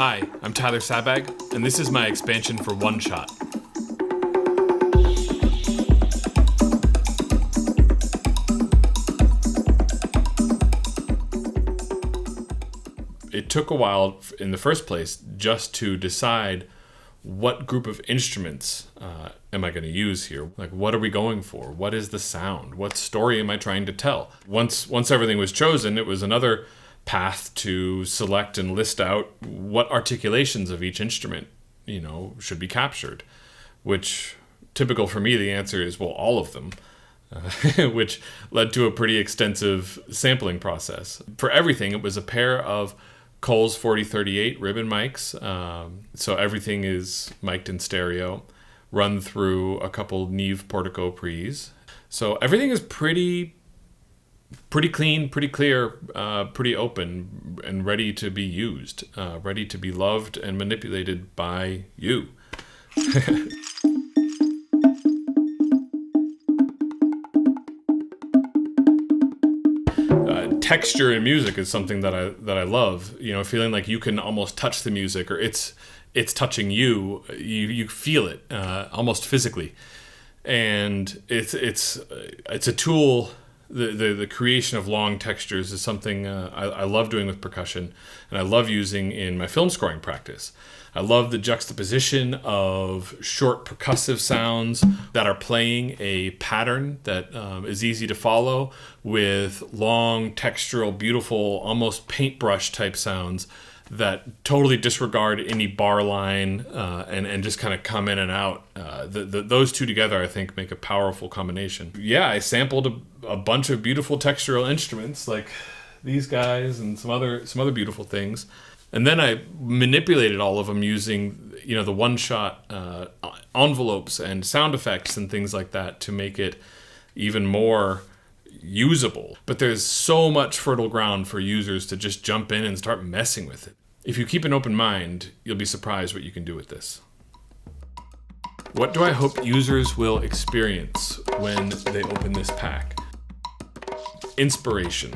Hi, I'm Tyler Sabbag, and this is my expansion for One Shot. It took a while in the first place just to decide what group of instruments am I going to use here? Like, what are we going for? What is the sound? What story am I trying to tell? Once everything was chosen, it was another path to select and list out what articulations of each instrument, should be captured. Which, typical for me, the answer is, well, all of them. Which led to a pretty extensive sampling process. For everything, it was a pair of Coles 4038 ribbon mics, so everything is mic'd in stereo, run through a couple Neve Portico pre's. So everything is pretty clean, pretty clear, pretty open, and ready to be used, ready to be loved and manipulated by you. Texture in music is something that I love. Feeling like you can almost touch the music, or it's touching you. You feel it almost physically, and it's a tool. The creation of long textures is something I love doing with percussion, and I love using in my film scoring practice. I love the juxtaposition of short percussive sounds that are playing a pattern that is easy to follow with long, textural, beautiful, almost paintbrush type sounds that totally disregard any bar line and just kind of come in and out. Those two together, I think, make a powerful combination. Yeah, I sampled a bunch of beautiful textural instruments like these guys and some other beautiful things. And then I manipulated all of them using, the one-shot envelopes and sound effects and things like that to make it even more usable. But there's so much fertile ground for users to just jump in and start messing with it. If you keep an open mind, you'll be surprised what you can do with this. What do I hope users will experience when they open this pack? Inspiration.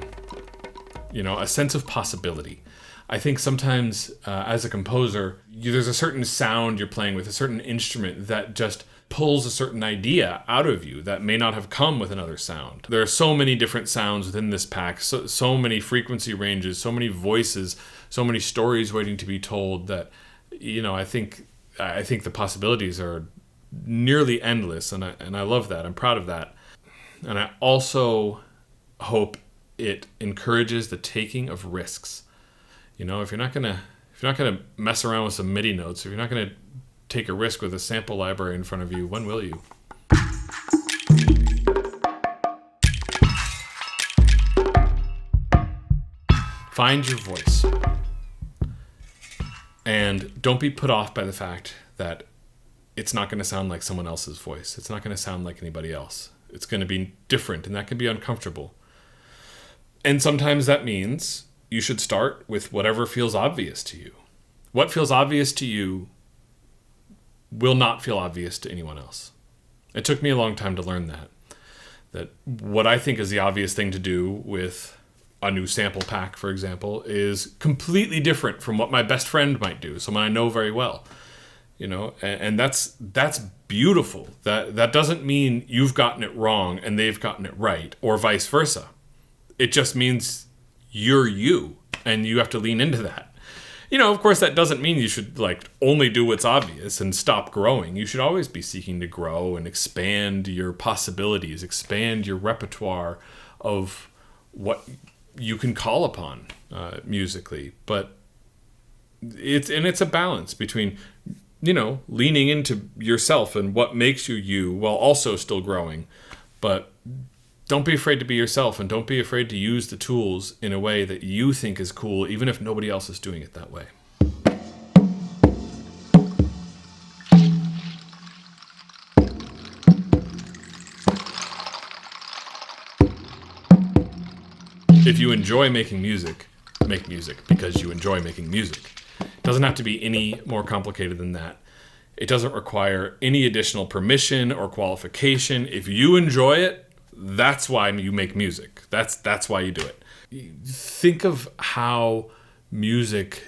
A sense of possibility. I think sometimes as a composer, there's a certain sound you're playing with, a certain instrument that just pulls a certain idea out of you that may not have come with another sound. There are so many different sounds within this pack, so many frequency ranges, so many voices, so many stories waiting to be told that, I think the possibilities are nearly endless, and I love that. I'm proud of that. And I also hope it encourages the taking of risks. If you're not gonna mess around with some MIDI notes, if you're not gonna take a risk with a sample library in front of you, when will you? Find your voice. And don't be put off by the fact that it's not going to sound like someone else's voice. It's not going to sound like anybody else. It's going to be different, and that can be uncomfortable. And sometimes that means you should start with whatever feels obvious to you. What feels obvious to you will not feel obvious to anyone else. It took me a long time to learn that what I think is the obvious thing to do with a new sample pack, for example, is completely different from what my best friend might do, someone I know very well. And that's beautiful. That doesn't mean you've gotten it wrong and they've gotten it right, or vice versa. It just means you're you, and you have to lean into that. Of course, that doesn't mean you should only do what's obvious and stop growing. You should always be seeking to grow and expand your possibilities, expand your repertoire of what you can call upon musically. But it's a balance between, leaning into yourself and what makes you you while also still growing. But don't be afraid to be yourself, and don't be afraid to use the tools in a way that you think is cool, even if nobody else is doing it that way. If you enjoy making music, make music because you enjoy making music. It doesn't have to be any more complicated than that. It doesn't require any additional permission or qualification. If you enjoy it, that's why you make music. That's why you do it. Think of how music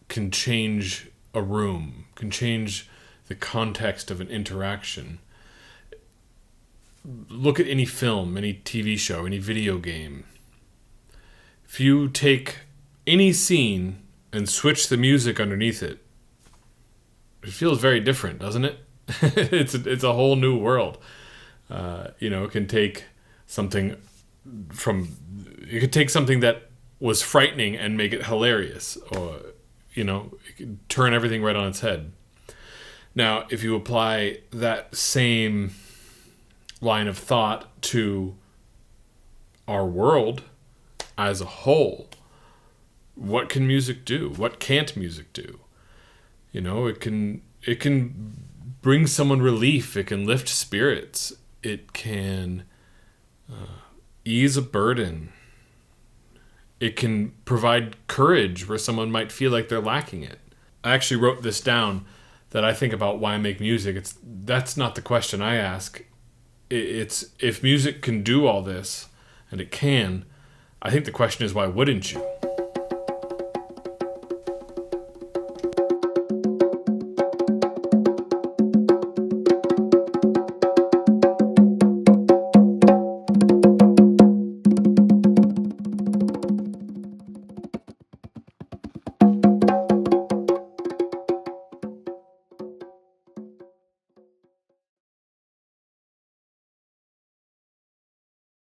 can change a room, can change the context of an interaction. Look at any film, any TV show, any video game. If you take any scene and switch the music underneath it, it feels very different, doesn't it? It's a whole new world. It can take something that was frightening and make it hilarious, or it can turn everything right on its head. Now, if you apply that same line of thought to our world as a whole, what can music do? What can't music do? It can bring someone relief. It can lift spirits. It can ease a burden. It can provide courage where someone might feel like they're lacking it. I actually wrote this down, that I think about why I make music. That's not the question I ask. It's if music can do all this, and it can, I think the question is, why wouldn't you?